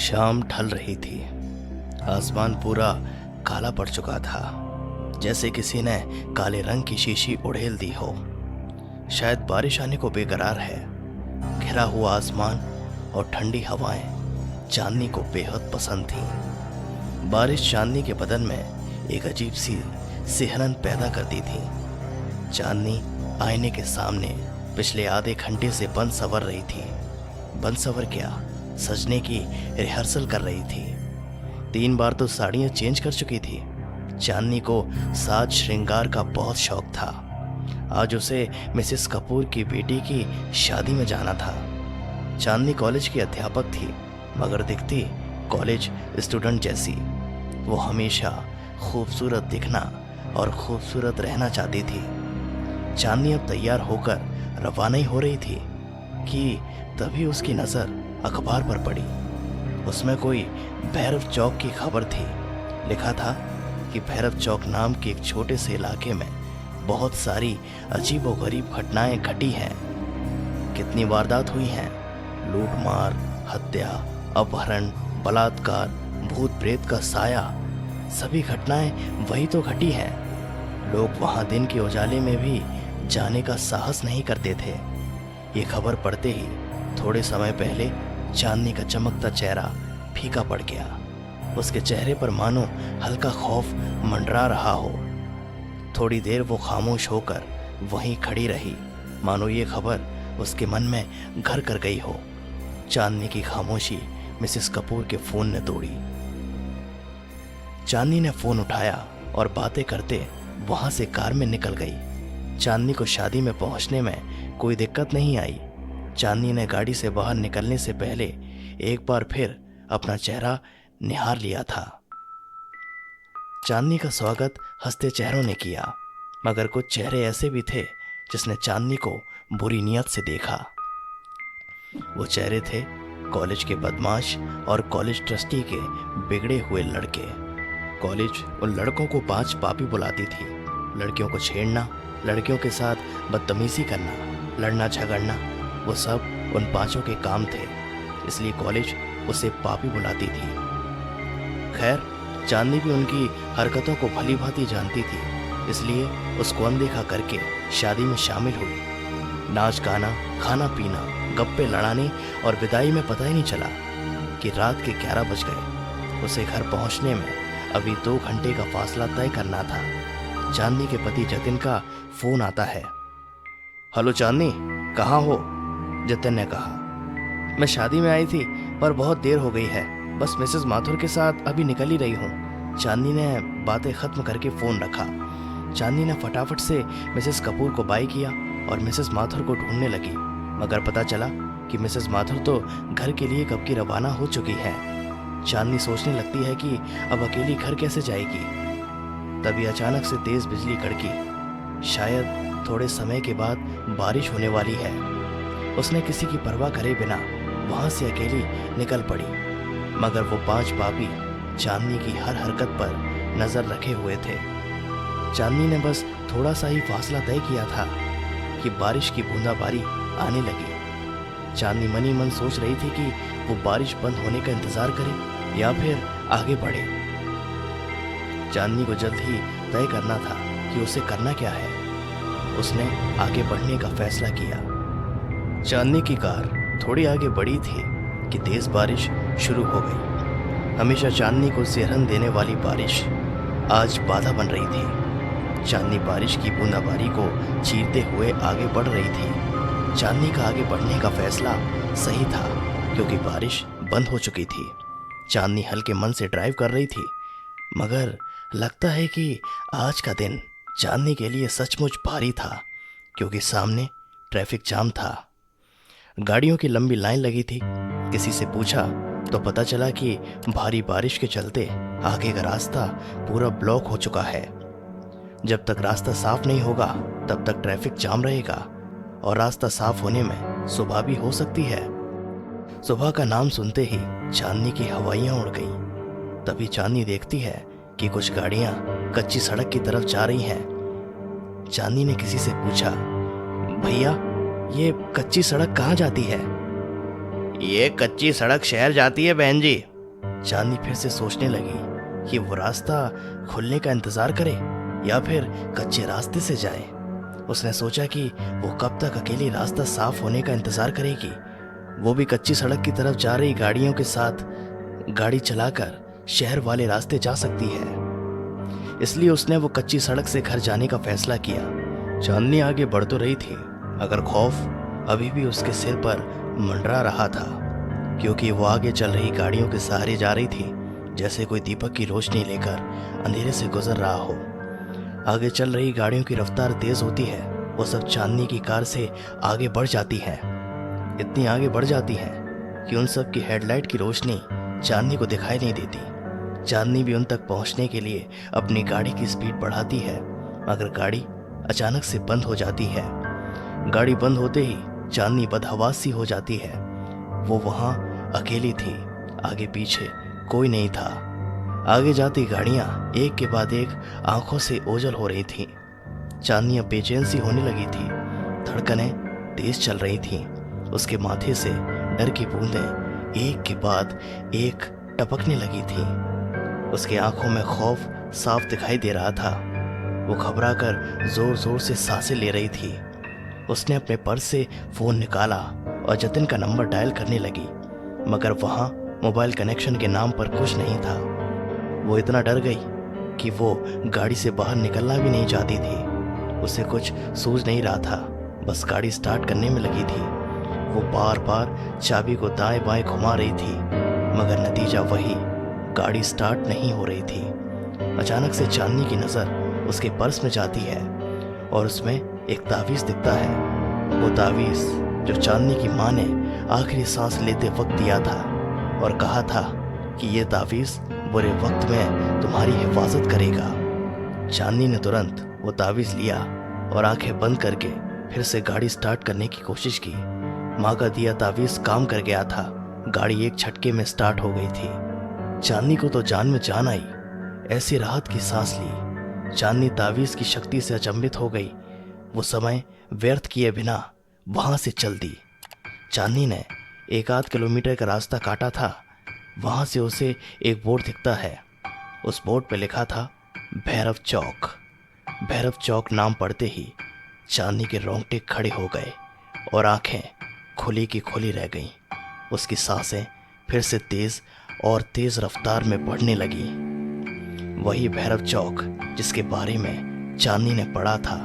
शाम ढल रही थी। आसमान पूरा काला पड़ चुका था, जैसे किसी ने काले रंग की शीशी उड़ेल दी हो। शायद बारिश आने को बेकरार है। घिरा हुआ आसमान और ठंडी हवाएं चांदनी को बेहद पसंद थीं। बारिश चांदनी के बदन में एक अजीब सी सिहरन पैदा करती थी। चांदनी आईने के सामने पिछले आधे घंटे से बन संवर रही थी। बन संवर क्या, सजने की रिहर्सल कर रही थी। 3 बार तो साड़ियाँ चेंज कर चुकी थी। चांदनी को साज श्रृंगार का बहुत शौक था। आज उसे मिसेस कपूर की बेटी की शादी में जाना था। चांदनी कॉलेज की अध्यापक थी, मगर दिखती कॉलेज स्टूडेंट जैसी। वो हमेशा खूबसूरत दिखना और खूबसूरत रहना चाहती थी। चांदनी अब तैयार होकर रवाना ही हो रही थी कि तभी उसकी नज़र अखबार पर पड़ी। उसमें कोई भैरव चौक की खबर थी। लिखा था कि भैरव चौक नाम के एक छोटे से इलाके में बहुत सारी अजीबोगरीब घटनाएं घटी हैं। कितनी वारदात हुई हैं, लूटमार, हत्या, अपहरण, बलात्कार, भूत प्रेत का साया, सभी घटनाएं वही तो घटी हैं। लोग वहां दिन के उजाले में भी जाने का साहस नहीं करते थे। ये खबर पढ़ते ही थोड़े समय पहले चांदनी का चमकता चेहरा फीका पड़ गया। उसके चेहरे पर मानो हल्का खौफ मंडरा रहा हो। थोड़ी देर वो खामोश होकर वहीं खड़ी रही, मानो ये खबर उसके मन में घर कर गई हो। चांदनी की खामोशी मिसेस कपूर के फोन ने तोड़ी। चांदनी ने फोन उठाया और बातें करते वहां से कार में निकल गई। चांदनी को शादी में पहुंचने में कोई दिक्कत नहीं आई। चांदनी ने गाड़ी से बाहर निकलने से पहले एक बार फिर अपना चेहरा निहार लिया था। चांदनी का स्वागत हंसते चेहरों ने किया, मगर कुछ चेहरे ऐसे भी थे जिसने चांदनी को बुरी नियत से देखा। वो चेहरे थे कॉलेज के बदमाश और कॉलेज ट्रस्टी के बिगड़े हुए लड़के। कॉलेज उन लड़कों को 5 पापी बुलाती थी। लड़कियों को छेड़ना, लड़कियों के साथ बदतमीजी करना, लड़ना झगड़ना, वो सब उन 5 के काम थे। इसलिए कॉलेज उसे पापी बुलाती थी। खैर, चांदनी भी उनकी हरकतों को भली भांति जानती थी, इसलिए उसको अनदेखा करके शादी में शामिल हुई। नाच गाना, खाना पीना, गप्पे लड़ाने और विदाई में पता ही नहीं चला कि रात के 11 बज गए। उसे घर पहुंचने में अभी 2 घंटे का फासला तय करना था। चांदनी के पति जतिन का फोन आता है। हेलो चांदनी, कहाँ हो? जतिन ने कहा। मैं शादी में आई थी पर बहुत देर हो गई है, बस मिसेस माथुर के साथ अभी निकल ही रही हूँ। चांदनी ने बातें खत्म करके फ़ोन रखा। चांदनी ने फटाफट से मिसेस कपूर को बाय किया और मिसेस माथुर को ढूंढने लगी, मगर पता चला कि मिसेस माथुर तो घर के लिए कब की रवाना हो चुकी है। चांदनी सोचने लगती है कि अब अकेली घर कैसे जाएगी। तभी अचानक से तेज़ बिजली कड़की। शायद थोड़े समय के बाद बारिश होने वाली है। उसने किसी की परवाह करे बिना वहाँ से अकेली निकल पड़ी, मगर वो 5 पापी चांदनी की हर हरकत पर नज़र रखे हुए थे। चांदनी ने बस थोड़ा सा ही फासला तय किया था कि बारिश की बूंदाबांदी आने लगी। चांदनी मनी मन सोच रही थी कि वो बारिश बंद होने का इंतज़ार करे या फिर आगे बढ़े। चांदनी को जल्द ही तय करना था कि उसे करना क्या है। उसने आगे बढ़ने का फैसला किया। चांदनी की कार थोड़ी आगे बढ़ी थी कि तेज बारिश शुरू हो गई। हमेशा चांदनी को सिहरन देने वाली बारिश आज बाधा बन रही थी। चांदनी बारिश की बूंदाबांदी को चीरते हुए आगे बढ़ रही थी। चांदनी का आगे बढ़ने का फैसला सही था, क्योंकि बारिश बंद हो चुकी थी। चांदनी हल्के मन से ड्राइव कर रही थी, मगर लगता है कि आज का दिन चांदनी के लिए सचमुच भारी था, क्योंकि सामने ट्रैफिक जाम था। गाड़ियों की लंबी लाइन लगी थी। किसी से पूछा तो पता चला कि भारी बारिश के चलते आगे का रास्ता पूरा ब्लॉक हो चुका है। जब तक रास्ता साफ नहीं होगा तब तक ट्रैफिक जाम रहेगा, और रास्ता साफ होने में सुबह भी हो सकती है। सुबह का नाम सुनते ही चांदनी की हवाइयाँ उड़ गईं। तभी चांदनी देखती है कि कुछ गाड़ियाँ कच्ची सड़क की तरफ जा रही हैं। चांदनी ने किसी से पूछा, भैया ये कच्ची सड़क कहाँ जाती है? ये कच्ची सड़क शहर जाती है बहन जी, चांदनी फिर से सोचने लगी कि वो रास्ता खुलने का इंतजार करे या फिर कच्चे रास्ते से जाए। उसने सोचा कि वो कब तक अकेली रास्ता साफ होने का इंतजार करेगी। वो भी कच्ची सड़क की तरफ जा रही गाड़ियों के साथ गाड़ी चलाकर शहर वाले रास्ते जा सकती है, इसलिए उसने वो कच्ची सड़क से घर जाने का फैसला किया। चांदनी आगे बढ़ तो रही थी, मगर खौफ अभी भी उसके सिर पर मंडरा रहा था, क्योंकि वो आगे चल रही गाड़ियों के सहारे जा रही थी, जैसे कोई दीपक की रोशनी लेकर अंधेरे से गुजर रहा हो। आगे चल रही गाड़ियों की रफ्तार तेज होती है, वो सब चांदनी की कार से आगे बढ़ जाती हैं। इतनी आगे बढ़ जाती हैं कि उन सब की हेडलाइट की रोशनी चांदनी को दिखाई नहीं देती। चांदनी भी उन तक पहुंचने के लिए अपनी गाड़ी की स्पीड बढ़ाती है, मगर गाड़ी अचानक से बंद हो जाती है। गाड़ी बंद होते ही चांदनी बदहवास सी हो जाती है। वो वहां अकेली थी, आगे पीछे कोई नहीं था। आगे जाती गाड़ियां एक के बाद एक आंखों से ओझल हो रही थीं। चांदनी अब बेचैन सी होने लगी थी, धड़कनें तेज चल रही थीं। उसके माथे से डर की बूंदें एक के बाद एक टपकने लगी थीं। उसकी आंखों में खौफ साफ दिखाई दे रहा था। वो घबराकर जोर जोर से सांसें ले रही थी। उसने अपने पर्स से फोन निकाला और जतिन का नंबर डायल करने लगी, मगर वहां मोबाइल कनेक्शन के नाम पर कुछ नहीं था। वो इतना डर गई कि वो गाड़ी से बाहर निकलना भी नहीं चाहती थी। उसे कुछ सूझ नहीं रहा था, बस गाड़ी स्टार्ट करने में लगी थी। वो बार बार चाबी को दाएं बाएं घुमा रही थी, मगर नतीजा वही, गाड़ी स्टार्ट नहीं हो रही थी। अचानक से चांदनी की नज़र उसके पर्स में जाती है और उसमें एक तावीज़ दिखता है। वो तावीज़ जो चांदनी की माँ ने आखिरी सांस लेते वक्त दिया था और कहा था कि ये तावीज़ बुरे वक्त में तुम्हारी हिफाजत करेगा। चांदनी ने तुरंत वो तावीज़ लिया और आंखें बंद करके फिर से गाड़ी स्टार्ट करने की कोशिश की। माँ का दिया तावीज़ काम कर गया था। गाड़ी एक झटके में स्टार्ट हो गई थी। चांदनी को तो जान में जान आई, ऐसी राहत की सांस ली। चांदनी तावीज़ की शक्ति से अचंभित हो गई। वो समय व्यर्थ किए बिना वहां से चल दी। चांदनी ने 1-8 किलोमीटर का रास्ता काटा था। वहां से उसे एक बोर्ड दिखता है। उस बोर्ड पर लिखा था भैरव चौक। भैरव चौक नाम पढ़ते ही चांदनी के रोंगटे खड़े हो गए और आंखें खुली की खुली रह गईं। उसकी सांसें फिर से तेज और तेज रफ्तार में बढ़ने लगी। वही भैरव चौक जिसके बारे में चांदनी ने पढ़ा था,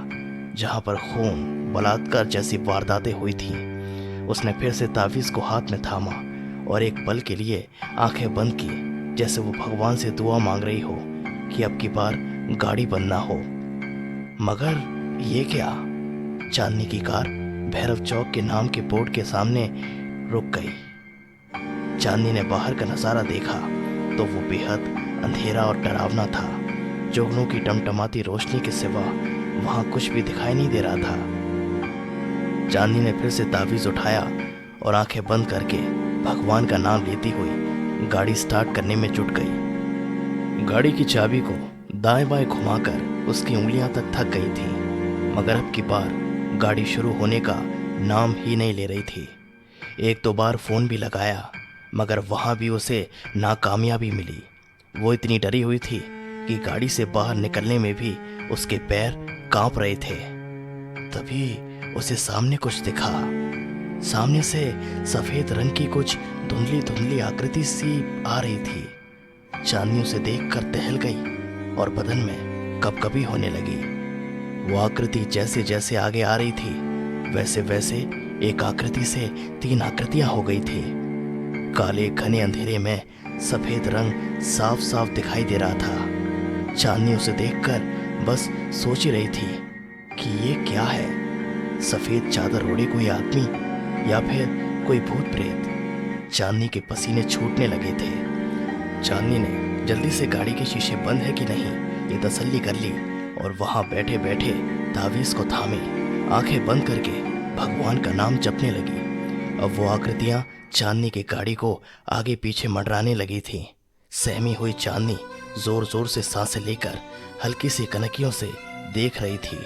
जहां पर खून, बलात्कार जैसी वारदातें हुई थी। उसने फिर से तावीज़ को हाथ में थामा और एक पल के लिए आंखें बंद की, जैसे वो भगवान से दुआ मांग रही हो कि अब की बार गाड़ी बंद ना हो। मगर ये क्या? चांदनी की कार भैरव चौक के नाम के बोर्ड के सामने रुक गई। चांदनी ने बाहर का नज़ारा देखा तो वो बेहद अंधेरा और डरावना था। जुगनू की टमटमाती रोशनी के सिवा वहां कुछ भी दिखाई नहीं दे रहा था। चांदनी ने फिर से तावीज़ उठाया और आंखें बंद करके भगवान का नाम लेती हुई गाड़ी स्टार्ट करने में जुट गई। गाड़ी की चाबी को दाएं बाएं घुमाकर उसकी उंगलियां तक थक गई थी, मगर अब की बार गाड़ी शुरू होने का नाम ही नहीं ले रही थी। 1-2 बार फ़ोन भी लगाया, मगर वहाँ भी उसे नाकामयाबी मिली। वो इतनी डरी हुई थी कि गाड़ी से बाहर निकलने में भी उसके पैर कांप रहे थे। तभी उसे सामने कुछ दिखा। सामने से सफ़ेद रंग की कुछ धुंधली धुंधली आकृति सी आ रही थी। चांदनी उसे देखकर टहल गई और बदन में कपकपी होने लगी। वो आकृति जैसे जैसे आगे आ रही थी, वैसे वैसे एक आकृति से 3 आकृतियां हो गई थी। काले घने अंधेरे में सफेद रंग साफ साफ दिखाई दे रहा था। चांदनी उसे देखकर बस सोच ही रही थी कि ये क्या है। सफेद चादर ओढ़े कोई आदमी या फिर कोई भूत प्रेत। चांदनी के पसीने छूटने लगे थे। चांदनी ने जल्दी से गाड़ी के शीशे बंद है कि नहीं ये तसल्ली कर ली और वहां बैठे बैठे तावीज़ को थामे आंखें बंद करके भगवान का नाम जपने लगी। अब वो आकृतियां चांदनी की गाड़ी को आगे पीछे मंडराने लगी थी। सहमी हुई चांदनी जोर जोर से सांसें लेकर हल्की सी कनकियों से देख रही थी।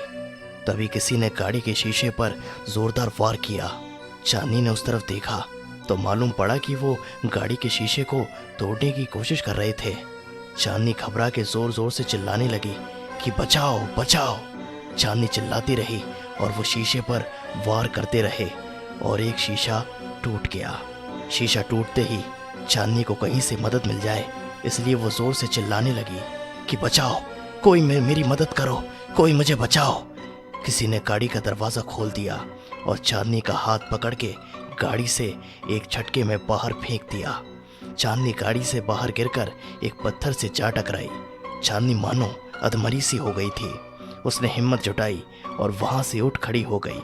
तभी किसी ने गाड़ी के शीशे पर जोरदार वार किया। चांदनी ने उस तरफ देखा तो मालूम पड़ा कि वो गाड़ी के शीशे को तोड़ने की कोशिश कर रहे थे। चांदनी घबरा के जोर जोर से चिल्लाने लगी कि बचाओ बचाओ। चांदनी चिल्लाती रही और वो शीशे पर वार करते रहे और एक शीशा टूट गया। शीशा टूटते ही चांदनी को कहीं से मदद मिल जाए, इसलिए वो जोर से चिल्लाने लगी कि बचाओ, कोई मेरी मदद करो, कोई मुझे बचाओ। किसी ने गाड़ी का दरवाज़ा खोल दिया और चांदनी का हाथ पकड़ के गाड़ी से एक झटके में बाहर फेंक दिया। चांदनी गाड़ी से बाहर गिरकर एक पत्थर से जा टकराई। चांदनी मानो अधमरी सी हो गई थी। उसने हिम्मत जुटाई और वहां से उठ खड़ी हो गई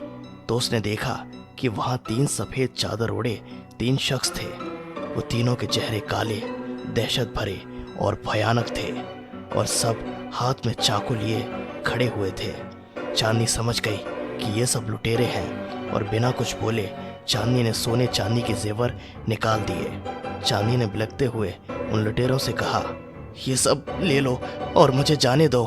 तो उसने देखा कि वहां 3 सफ़ेद चादर ओढ़े 3 शख्स थे। वो तीनों के चेहरे काले, दहशत भरे और भयानक थे और सब हाथ में चाकू लिए खड़े हुए थे। चांदनी समझ गई कि ये सब लुटेरे हैं और बिना कुछ बोले चांदनी ने सोने चांदी के जेवर निकाल दिए। चांदनी ने बिलखते हुए उन लुटेरों से कहा, ये सब ले लो और मुझे जाने दो।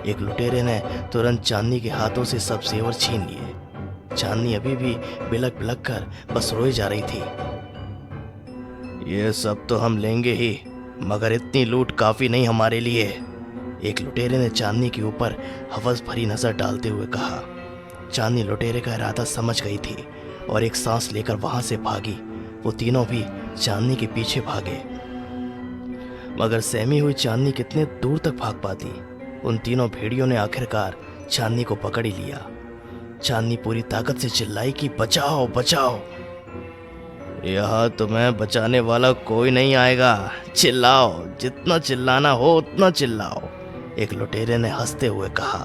एक लुटेरे ने तुरंत चांदनी के हाथों से सब जेवर छीन लिए। चांदनी अभी भी बिलख बिलख कर बस रोई जा रही थी। ये सब तो हम लेंगे ही, मगर इतनी लूट काफी नहीं हमारे लिए। एक लुटेरे ने चांदनी के ऊपर हवस भरी नजर डालते हुए कहा। चांदनी लुटेरे का इरादा समझ गई थी और एक सांस लेकर वहां से भागी। वो तीनों भी चांदनी के पीछे भागे, मगर सहमी हुई चांदनी कितने दूर तक भाग पाती। उन तीनों भेड़ियों ने आखिरकार चांदनी को पकड़ ही लिया। चांदनी पूरी ताकत से चिल्लाई कि बचाओ बचाओ। यहाँ तुम्हें बचाने वाला कोई नहीं आएगा, चिल्लाओ, जितना चिल्लाना हो उतना चिल्लाओ। एक लुटेरे ने हंसते हुए कहा।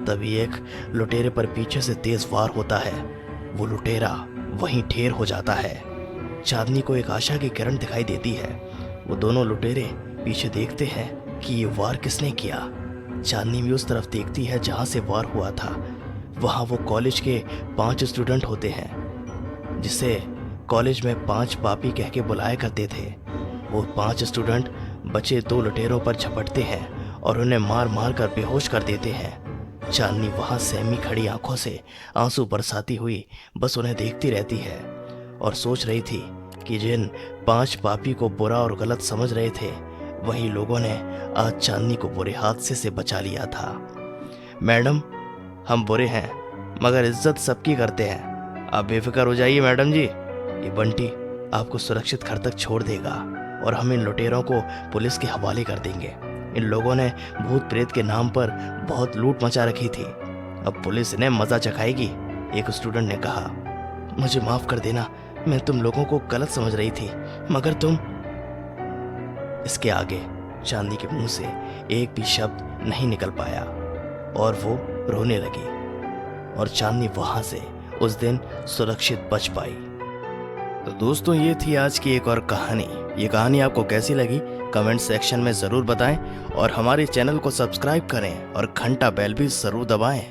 तभी एक लुटेरे पर पीछे से तेज वार होता है। वो लुटेरा वहीं ढेर हो जाता है। चांदनी को एक आशा की किरण दिखाई देती है। वो दोनों लुटेरे पीछे देखते हैं कि ये वार किसने किया। चांदनी भी उस तरफ देखती है जहां से वार हुआ था। वहां वो कॉलेज के 5 स्टूडेंट होते हैं, जिसे कॉलेज में 5 पापी कह के बुलाया करते थे। वो 5 स्टूडेंट बचे 2 लुटेरों पर झपटते हैं और उन्हें मार मार कर बेहोश कर देते हैं। चांदनी वहां सहमी खड़ी आंखों से आंसू बरसाती हुई बस उन्हें देखती रहती है और सोच रही थी कि जिन 5 पापी को बुरा और गलत समझ रहे थे, वही लोगों ने आज चांदनी को बुरे हादसे से बचा लिया था। मैडम, हम बुरे हैं मगर इज्जत सबकी करते हैं, आप बेफिक्र हो जाइए मैडम जी। ये बंटी आपको सुरक्षित घर तक छोड़ देगा और हम इन लुटेरों को पुलिस के हवाले कर देंगे। इन लोगों ने भूत प्रेत के नाम पर बहुत लूट मचा रखी थी, अब पुलिस इन्हें मजा चखाएगी। एक स्टूडेंट ने कहा, मुझे माफ कर देना, मैं तुम लोगों को गलत समझ रही थी, मगर तुम। इसके आगे चांदनी के मुंह से एक भी शब्द नहीं निकल पाया और वो रोने लगी और चांदनी वहां से उस दिन सुरक्षित बच पाई। तो दोस्तों, ये थी आज की एक और कहानी। ये कहानी आपको कैसी लगी कमेंट सेक्शन में ज़रूर बताएं और हमारे चैनल को सब्सक्राइब करें और घंटा बेल भी ज़रूर दबाएं।